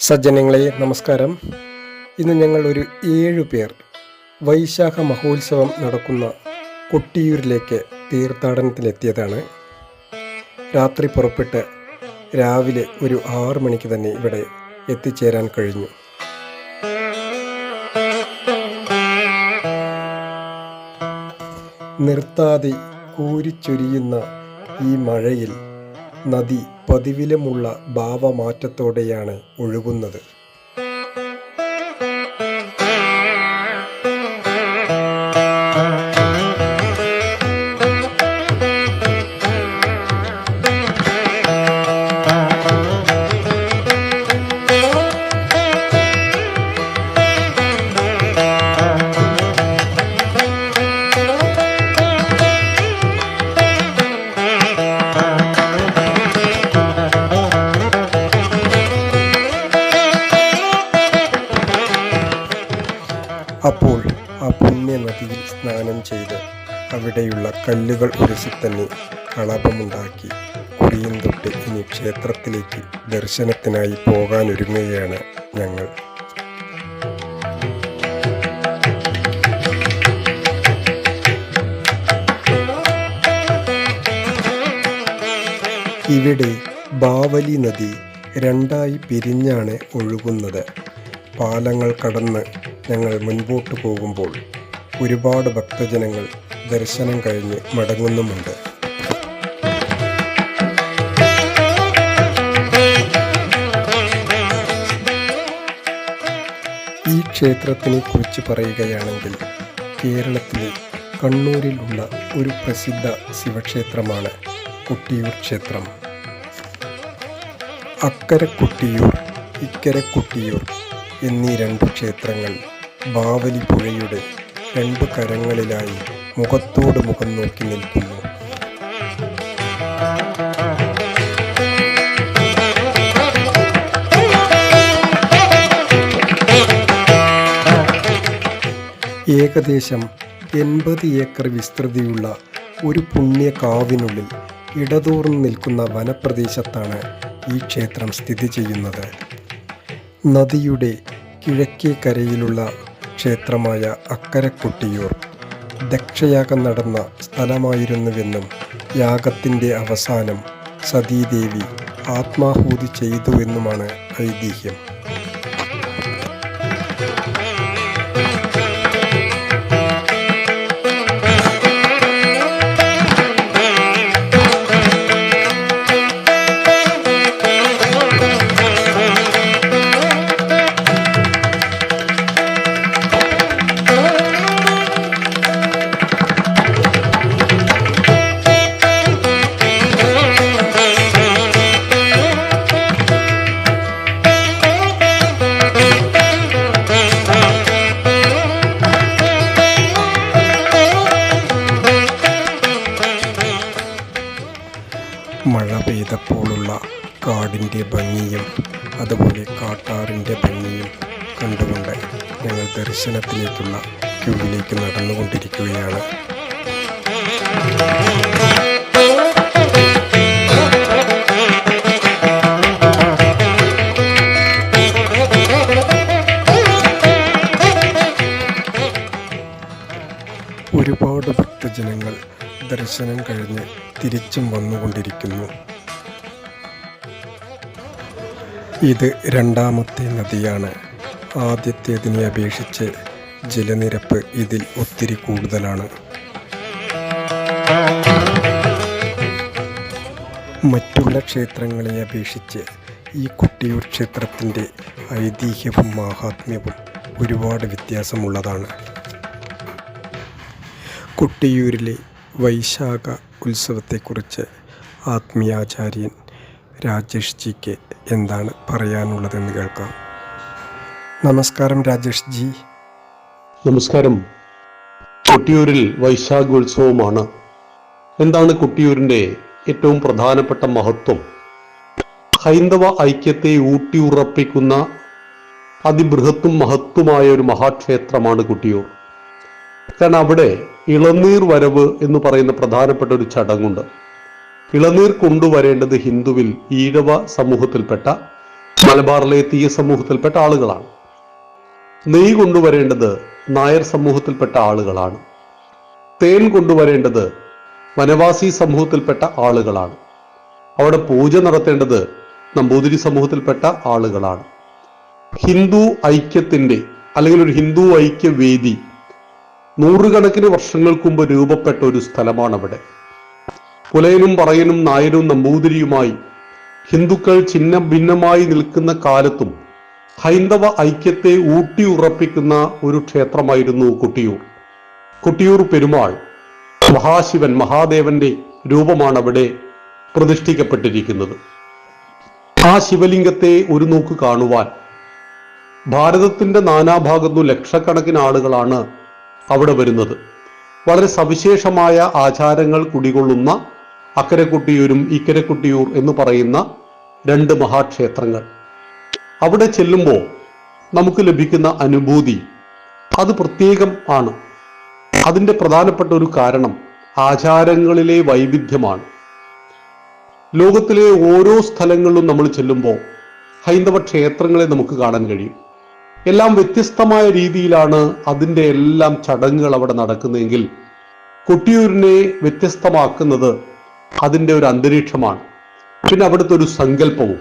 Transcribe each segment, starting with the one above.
സജ്ജനങ്ങളെ നമസ്കാരം. ഇന്ന് ഞങ്ങൾ ഒരു 7 പേർ വൈശാഖ മഹോത്സവം നടക്കുന്ന കൊട്ടിയൂരിലേക്ക് തീർത്ഥാടനത്തിനെത്തിയതാണ്. രാത്രി പുറപ്പെട്ട് രാവിലെ ഒരു 6 മണിക്ക് തന്നെ ഇവിടെ എത്തിച്ചേരാൻ കഴിഞ്ഞു. നിർത്താതെ കോരിച്ചൊരിയുന്ന ഈ മഴയിൽ നദി പതിവിലുമുള്ള ഭാവമാറ്റത്തോടെയാണ് ഒഴുകുന്നത്. അപ്പോൾ ആ പുണ്യ നദിയിൽ സ്നാനം ചെയ്ത് അവിടെയുള്ള കല്ലുകൾ ഉരസി തന്നെ കളഭമുണ്ടാക്കി കുറിയും തൊട്ട് ഇനി ക്ഷേത്രത്തിലേക്ക് ദർശനത്തിനായി പോകാനൊരുങ്ങുകയാണ് ഞങ്ങൾ. ഇവിടെ ബാവലി നദി 2ആയി പിരിഞ്ഞാണ് ഒഴുകുന്നത്. പാലങ്ങൾ കടന്ന് ഞങ്ങൾ മുൻപോട്ട് പോകുമ്പോൾ ഒരുപാട് ഭക്തജനങ്ങൾ ദർശനം കഴിഞ്ഞ് മടങ്ങുന്നുമുണ്ട്. ഈ ക്ഷേത്രത്തിനെ കുറിച്ച് പറയുകയാണെങ്കിൽ കേരളത്തിലെ കണ്ണൂരിലുള്ള ഒരു പ്രസിദ്ധ ശിവക്ഷേത്രമാണ് കൊട്ടിയൂർ ക്ഷേത്രം. അക്കരെ കൊട്ടിയൂർ, ഇക്കരെ കൊട്ടിയൂർ എന്നീ 2 ക്ഷേത്രങ്ങൾ ബാവലി പുഴയുടെ 2 കരങ്ങളിലായി മുഖത്തോട് മുഖം നോക്കി നിൽക്കുന്നു. ഏകദേശം 80 ഏക്കർ വിസ്തൃതിയുള്ള ഒരു പുണ്യ കാവിനുള്ളിൽ ഇടതൂർന്നു നിൽക്കുന്ന വനപ്രദേശത്താണ് ഈ ക്ഷേത്രം സ്ഥിതി ചെയ്യുന്നത്. നദിയുടെ കിഴക്കേ കരയിലുള്ള ക്ഷേത്രമായ അക്കരെ കൊട്ടിയൂർ ദക്ഷയാഗം നടന്ന സ്ഥലമായിരുന്നുവെന്നും യാഗത്തിൻ്റെ അവസാനം സതീദേവി ആത്മാഹൂതി ചെയ്തുവെന്നുമാണ് ഐതിഹ്യം. മഴ പെയ്തപ്പോഴുള്ള കാടിൻ്റെ ഭംഗിയും അതുപോലെ കാട്ടാറിൻ്റെ ഭംഗിയും കണ്ടുകൊണ്ട് ഞങ്ങൾ ദർശനത്തിലേക്കുള്ള ക്യൂവിലേക്ക് നടന്നുകൊണ്ടിരിക്കുകയാണ്. ഒരുപാട് ഭക്തജനങ്ങൾ ദർശനം കഴിഞ്ഞ് തിരിച്ചും വന്നുകൊണ്ടിരിക്കുന്നു. ഇത് 2ാമത്തെ നദിയാണ്. ആദ്യത്തേതിനെ അപേക്ഷിച്ച് ജലനിരപ്പ് ഇതിൽ ഒത്തിരി കൂടുതലാണ്. മറ്റുള്ള ക്ഷേത്രങ്ങളെ അപേക്ഷിച്ച് ഈ കൊട്ടിയൂർ ക്ഷേത്രത്തിൻ്റെ ഐതിഹ്യവും മാഹാത്മ്യവും ഒരുപാട് വ്യത്യാസമുള്ളതാണ്. കൊട്ടിയൂരിലെ വൈശാഖ ഉത്സവത്തെക്കുറിച്ച് ആത്മീയാചാര്യൻ രാജേഷ് ജിക്ക് എന്താണ് പറയാനുള്ളതെന്ന് കേൾക്കാം. നമസ്കാരം രാജേഷ് ജി. നമസ്കാരം. കൊട്ടിയൂരിൽ വൈശാഖോത്സവമാണ്. എന്താണ് കൊട്ടിയൂരിൻ്റെ ഏറ്റവും പ്രധാനപ്പെട്ട മഹത്വം? ഹൈന്ദവ ഐക്യത്തെ ഊട്ടിയുറപ്പിക്കുന്ന അതിബൃഹത്തും മഹത്വമായ ഒരു മഹാക്ഷേത്രമാണ് കൊട്ടിയൂർ. കാരണം അവിടെ ഇളനീർ വരവ് എന്ന് പറയുന്ന പ്രധാനപ്പെട്ട ഒരു ചടങ്ങുണ്ട്. ഇളനീർ കൊണ്ടുവരേണ്ടത് ഹിന്ദുവിൽ ഈഴവ സമൂഹത്തിൽപ്പെട്ട മലബാറിലെ തീയ സമൂഹത്തിൽപ്പെട്ട ആളുകളാണ്. നെയ്യ് കൊണ്ടുവരേണ്ടത് നായർ സമൂഹത്തിൽപ്പെട്ട ആളുകളാണ്. തേൻ കൊണ്ടുവരേണ്ടത് വനവാസി സമൂഹത്തിൽപ്പെട്ട ആളുകളാണ്. അവിടെ പൂജ നടത്തേണ്ടത് നമ്പൂതിരി സമൂഹത്തിൽപ്പെട്ട ആളുകളാണ്. ഹിന്ദു ഐക്യത്തിന്റെ അല്ലെങ്കിൽ ഒരു ഹിന്ദു ഐക്യ വേദി നൂറുകണക്കിന് വർഷങ്ങൾക്ക് മുമ്പ് രൂപപ്പെട്ട ഒരു സ്ഥലമാണ് അവിടെ. പുലയനും പറയനും നായരും നമ്പൂതിരിയുമായി ഹിന്ദുക്കൾ ഛിന്ന ഭിന്നമായി നിൽക്കുന്ന കാലത്തും ഹൈന്ദവ ഐക്യത്തെ ഊട്ടിയുറപ്പിക്കുന്ന ഒരു ക്ഷേത്രമായിരുന്നു കൊട്ടിയൂർ. കൊട്ടിയൂർ പെരുമാൾ മഹാശിവൻ മഹാദേവന്റെ രൂപമാണ് അവിടെ പ്രതിഷ്ഠിക്കപ്പെട്ടിരിക്കുന്നത്. ആ ശിവലിംഗത്തെ ഒരു നോക്ക് കാണുവാൻ ഭാരതത്തിന്റെ നാനാഭാഗത്തു ലക്ഷക്കണക്കിന് ആളുകളാണ് അവിടെ വരുന്നത്. വളരെ സവിശേഷമായ ആചാരങ്ങൾ കുടികൊള്ളുന്ന അക്കരെ കൊട്ടിയൂരും ഇക്കരെ കൊട്ടിയൂർ എന്ന് പറയുന്ന രണ്ട് മഹാക്ഷേത്രങ്ങൾ. അവിടെ ചെല്ലുമ്പോൾ നമുക്ക് ലഭിക്കുന്ന അനുഭൂതി അത് പ്രത്യേകം ആണ്. അതിൻ്റെ പ്രധാനപ്പെട്ട ഒരു കാരണം ആചാരങ്ങളിലെ വൈവിധ്യമാണ്. ലോകത്തിലെ ഓരോ സ്ഥലങ്ങളിലും നമ്മൾ ചെല്ലുമ്പോൾ ഹൈന്ദവ ക്ഷേത്രങ്ങളെ നമുക്ക് കാണാൻ കഴിയും. എല്ലാം വ്യത്യസ്തമായ രീതിയിലാണ് അതിൻ്റെ എല്ലാം ചടങ്ങുകൾ അവിടെ നടക്കുന്നതെങ്കിൽ കൊട്ടിയൂരിനെ വ്യത്യസ്തമാക്കുന്നത് അതിൻ്റെ ഒരു അന്തരീക്ഷമാണ്. പിന്നെ അവിടുത്തെ ഒരു സങ്കല്പവും.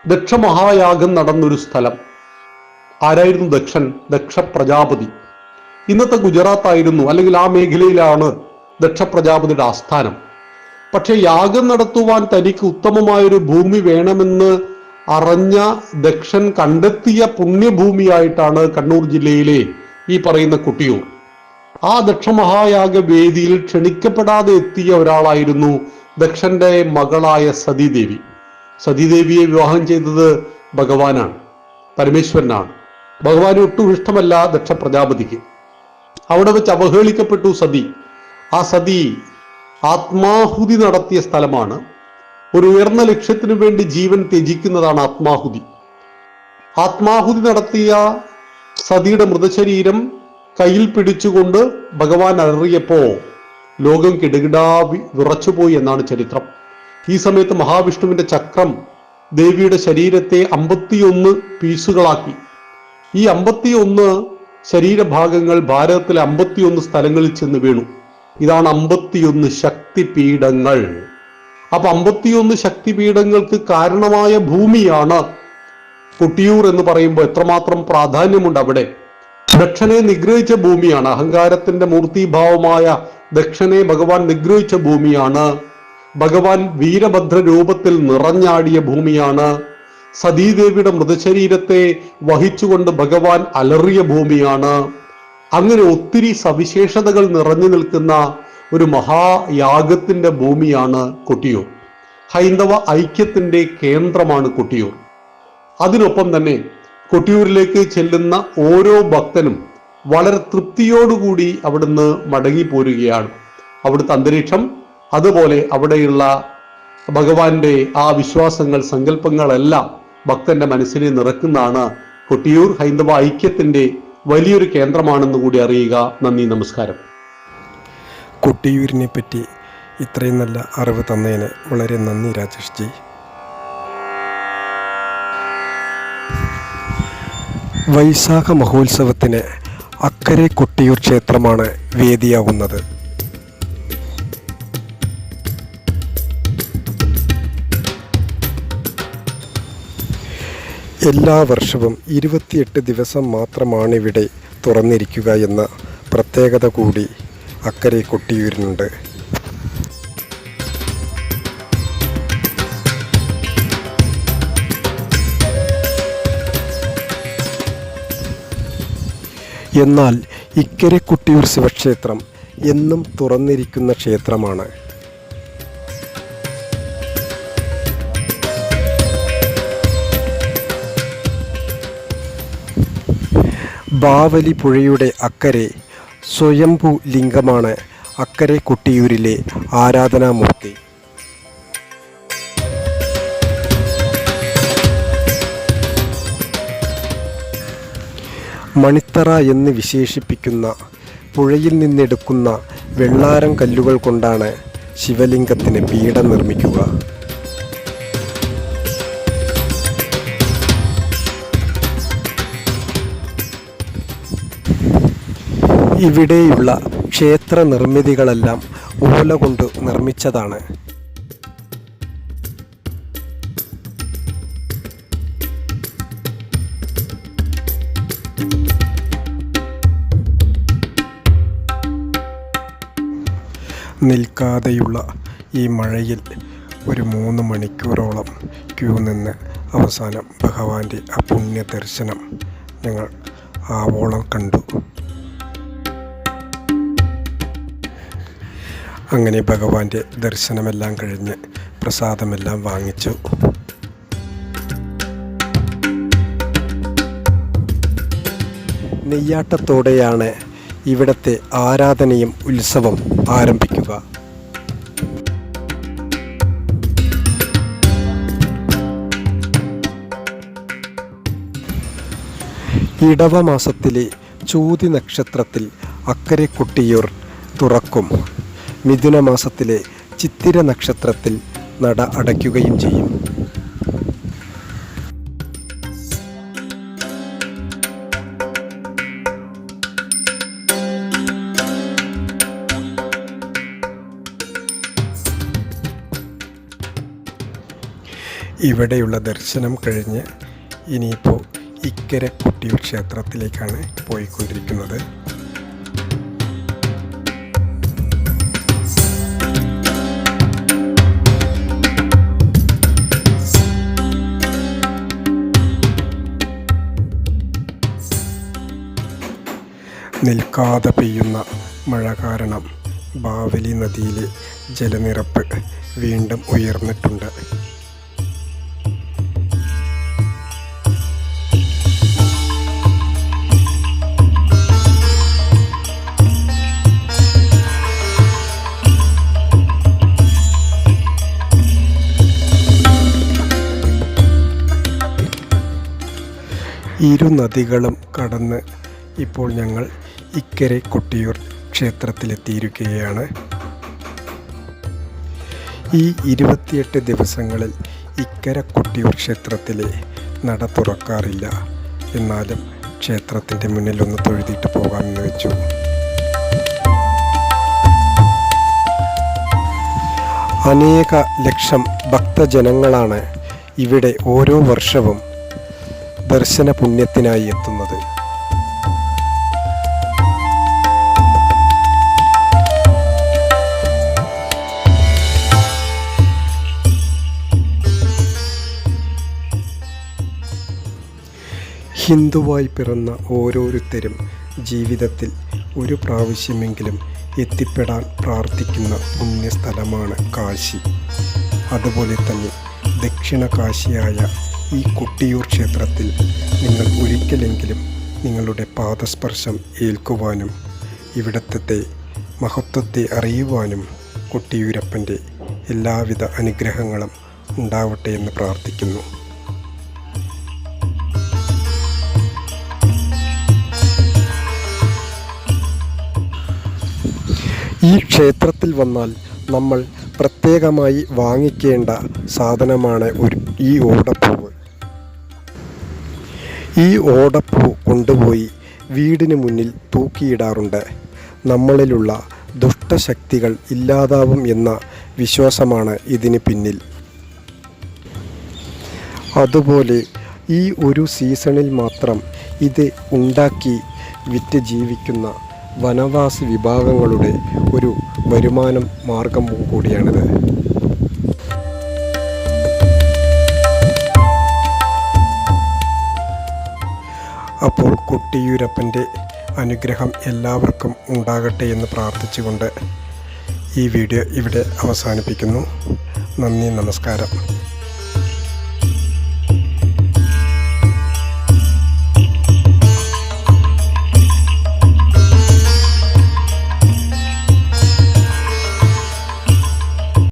ദക്ഷമഹായാഗം നടന്നൊരു സ്ഥലം. ആരായിരുന്നു ദക്ഷൻ? ദക്ഷ പ്രജാപതി. ഇന്നത്തെ ഗുജറാത്ത് ആയിരുന്നു, അല്ലെങ്കിൽ ആ മേഖലയിലാണ് ദക്ഷ പ്രജാപതിയുടെ ആസ്ഥാനം. പക്ഷെ യാഗം നടത്തുവാൻ തനിക്ക് ഉത്തമമായൊരു ഭൂമി വേണമെന്ന് അറിഞ്ഞ ദക്ഷൻ കണ്ടെത്തിയ പുണ്യഭൂമിയായിട്ടാണ് കണ്ണൂർ ജില്ലയിലെ ഈ പറയുന്ന കൊട്ടിയൂർ. ആ ദക്ഷമഹായാഗ വേദിയിൽ ക്ഷണിക്കപ്പെടാതെ എത്തിയ ഒരാളായിരുന്നു ദക്ഷന്റെ മകളായ സതീദേവി. സതീദേവിയെ വിവാഹം ചെയ്തത് ഭഗവാനാണ്, പരമേശ്വരനാണ്. ഭഗവാന് ഒട്ടും ഇഷ്ടമല്ല ദക്ഷ പ്രജാപതിക്ക്. അവിടെ വെച്ച് അവഹേളിക്കപ്പെട്ടു സതി. ആ സതി ആത്മാഹുതി നടത്തിയ സ്ഥലമാണ്. ഒരു ഉയർന്ന ലക്ഷ്യത്തിനു വേണ്ടി ജീവൻ ത്യജിക്കുന്നതാണ് ആത്മാഹുതി. ആത്മാഹുതി നടത്തിയ സതിയുടെ മൃതശരീരം കയ്യിൽ പിടിച്ചുകൊണ്ട് ഭഗവാൻ അലറിയപ്പോ ലോകം കിടുകിടാ വിറച്ചുപോയി എന്നാണ് ചരിത്രം. ഈ സമയത്ത് മഹാവിഷ്ണുവിന്റെ ചക്രം ദേവിയുടെ ശരീരത്തെ 51 പീസുകളാക്കി. ഈ 51 ശരീരഭാഗങ്ങൾ ഭാരതത്തിലെ 51 സ്ഥലങ്ങളിൽ ചെന്ന് വീണു. ഇതാണ് 51 ശക്തിപീഠങ്ങൾ. അപ്പൊ 51 ശക്തിപീഠങ്ങൾക്ക് കാരണമായ ഭൂമിയാണ് കൊട്ടിയൂർ എന്ന് പറയുമ്പോൾ എത്രമാത്രം പ്രാധാന്യമുണ്ട് അവിടെ. ദക്ഷനെ നിഗ്രഹിച്ച ഭൂമിയാണ്. അഹങ്കാരത്തിന്റെ മൂർത്തിഭാവമായ ദക്ഷനെ ഭഗവാൻ നിഗ്രഹിച്ച ഭൂമിയാണ്. ഭഗവാൻ വീരഭദ്ര രൂപത്തിൽ നിറഞ്ഞാടിയ ഭൂമിയാണ്. സതീദേവിയുടെ മൃതശരീരത്തെ വഹിച്ചുകൊണ്ട് ഭഗവാൻ അലറിയ ഭൂമിയാണ്. അങ്ങനെ ഒത്തിരി സവിശേഷതകൾ നിറഞ്ഞു നിൽക്കുന്ന ഒരു മഹായാഗത്തിന്റെ ഭൂമിയാണ് കൊട്ടിയൂർ. ഹൈന്ദവ ഐക്യത്തിന്റെ കേന്ദ്രമാണ് കൊട്ടിയൂർ. അതിനൊപ്പം തന്നെ കൊട്ടിയൂരിലേക്ക് ചെല്ലുന്ന ഓരോ ഭക്തനും വളരെ തൃപ്തിയോടുകൂടി അവിടുന്ന് മടങ്ങിപ്പോരുകയാണ്. അവിടുത്തെ അന്തരീക്ഷം, അതുപോലെ അവിടെയുള്ള ഭഗവാന്റെ ആ വിശ്വാസങ്ങൾ, സങ്കല്പങ്ങളെല്ലാം ഭക്തന്റെ മനസ്സിനെ നിറക്കുന്നതാണ്. കൊട്ടിയൂർ ഹൈന്ദവ ഐക്യത്തിന്റെ വലിയൊരു കേന്ദ്രമാണെന്ന് കൂടി അറിയുക. നന്ദി, നമസ്കാരം. കൊട്ടിയൂരിനെ പറ്റി ഇത്രയും നല്ല അറിവ് തന്നതിന് വളരെ നന്ദി രാജേഷ് ജി. വൈശാഖ മഹോത്സവത്തിന് അക്കരെ കൊട്ടിയൂർ ക്ഷേത്രമാണ് വേദിയാകുന്നത്. എല്ലാ വർഷവും 28 ദിവസം മാത്രമാണിവിടെ തുറന്നിരിക്കുക എന്ന പ്രത്യേകത കൂടി അക്കരെ കൊട്ടിയൂരിനുണ്ട്. എന്നാൽ ഇക്കരെ കൊട്ടിയൂർ ശിവക്ഷേത്രം എന്നും തുറന്നിരിക്കുന്ന ക്ഷേത്രമാണ്. ബാവലി പുഴയുടെ അക്കരെ സ്വയംഭൂ ലിംഗമാണ് അക്കരെ കൊട്ടിയൂരിലെ ആരാധനാമൂർത്തി. മണിത്തറ എന്ന് വിശേഷിപ്പിക്കുന്ന പുഴയിൽ നിന്നെടുക്കുന്ന വെള്ളാരം കല്ലുകൾ കൊണ്ടാണ് ശിവലിംഗത്തിന് പീഠം നിർമ്മിക്കുക. ഇവിടെയുള്ള ക്ഷേത്ര നിർമ്മിതികളെല്ലാം ഓല കൊണ്ട് നിർമ്മിച്ചതാണ്. നിൽക്കാതെയുള്ള ഈ മഴയിൽ ഒരു 3 മണിക്കൂറോളം ക്യൂ നിന്ന് അവസാനം ഭഗവാന്റെ ആ പുണ്യ ദർശനം ഞങ്ങൾ ആവോളം കണ്ടു. അങ്ങനെ ഭഗവാന്റെ ദർശനമെല്ലാം കഴിഞ്ഞ് പ്രസാദമെല്ലാം വാങ്ങിച്ചു. നെയ്യാട്ടത്തോടെയാണ് ഇവിടുത്തെ ആരാധനയും ഉത്സവം ആരംഭിക്കുക. ഇടവമാസത്തിലെ ചോതി നക്ഷത്രത്തിൽ അക്കരെ കൊട്ടിയൂർ തുറക്കും. മിഥുനമാസത്തിലെ ചിത്തിര നക്ഷത്രത്തിൽ നട അടയ്ക്കുകയും ചെയ്യും. ഇവിടെയുള്ള ദർശനം കഴിഞ്ഞ് ഇനിയിപ്പോൾ ഇക്കരെ കൊട്ടിയൂർ ക്ഷേത്രത്തിലേക്കാണ് പോയിക്കൊണ്ടിരിക്കുന്നത്. നിൽക്കാതെ പെയ്യുന്ന മഴ കാരണം ബാവലി നദിയിലെ ജലനിരപ്പ് വീണ്ടും ഉയർന്നിട്ടുണ്ട്. ഇരു നദികളും കടന്ന് ഇപ്പോൾ ഞങ്ങൾ ഇക്കരെ കൊട്ടിയൂർ ക്ഷേത്രത്തിലെത്തിയിരിക്കുകയാണ്. ഈ 28 ദിവസങ്ങളിൽ ഇക്കരെ കൊട്ടിയൂർ ക്ഷേത്രത്തിലെ നട തുറക്കാറില്ല. എന്നാലും ക്ഷേത്രത്തിൻ്റെ മുന്നിലൊന്ന് തൊഴുതിയിട്ട് പോകാമെന്ന് വെച്ചു. അനേക ലക്ഷം ഭക്തജനങ്ങളാണ് ഇവിടെ ഓരോ വർഷവും ദർശന പുണ്യത്തിനായി എത്തുന്നത്. ഹിന്ദുവായി പിറന്ന ഓരോരുത്തരും ജീവിതത്തിൽ ഒരു പ്രാവശ്യമെങ്കിലും എത്തിപ്പെടാൻ പ്രാർത്ഥിക്കുന്ന പുണ്യസ്ഥലമാണ് കാശി. അതുപോലെ തന്നെ ദക്ഷിണ കാശിയായ ഈ കൊട്ടിയൂർ ക്ഷേത്രത്തിൽ നിങ്ങൾ ഒരിക്കലെങ്കിലും നിങ്ങളുടെ പാദസ്പർശം ഏൽക്കുവാനും ഇവിടത്തെ മഹത്വത്തെ അറിയുവാനും കൊട്ടിയൂരപ്പൻ്റെ എല്ലാവിധ അനുഗ്രഹങ്ങളും ഉണ്ടാവട്ടെ എന്ന് പ്രാർത്ഥിക്കുന്നു. ഈ ക്ഷേത്രത്തിൽ വന്നാൽ നമ്മൾ പ്രത്യേകമായി വാങ്ങിക്കേണ്ട സാധനമാണ് ഈ ഓടപ്പൂവ്. ഈ ഓടപ്പൂ കൊണ്ടുപോയി വീടിന് മുന്നിൽ തൂക്കിയിടാറുണ്ട്. നമ്മളിലുള്ള ദുഷ്ടശക്തികൾ ഇല്ലാതാവും എന്ന വിശ്വാസമാണ് ഇതിന് പിന്നിൽ. അതുപോലെ ഈ ഒരു സീസണിൽ മാത്രം ഇത് ഉണ്ടാക്കി വിറ്റ് ജീവിക്കുന്ന വനവാസി വിഭാഗങ്ങളുടെ ഒരു വരുമാനം മാർഗം കൂടിയാണിത്. അപ്പോൾ കൊട്ടിയൂരപ്പൻ്റെ അനുഗ്രഹം എല്ലാവർക്കും ഉണ്ടാകട്ടെ എന്ന് പ്രാർത്ഥിച്ചുകൊണ്ട് ഈ വീഡിയോ ഇവിടെ അവസാനിപ്പിക്കുന്നു. നന്ദി, നമസ്കാരം.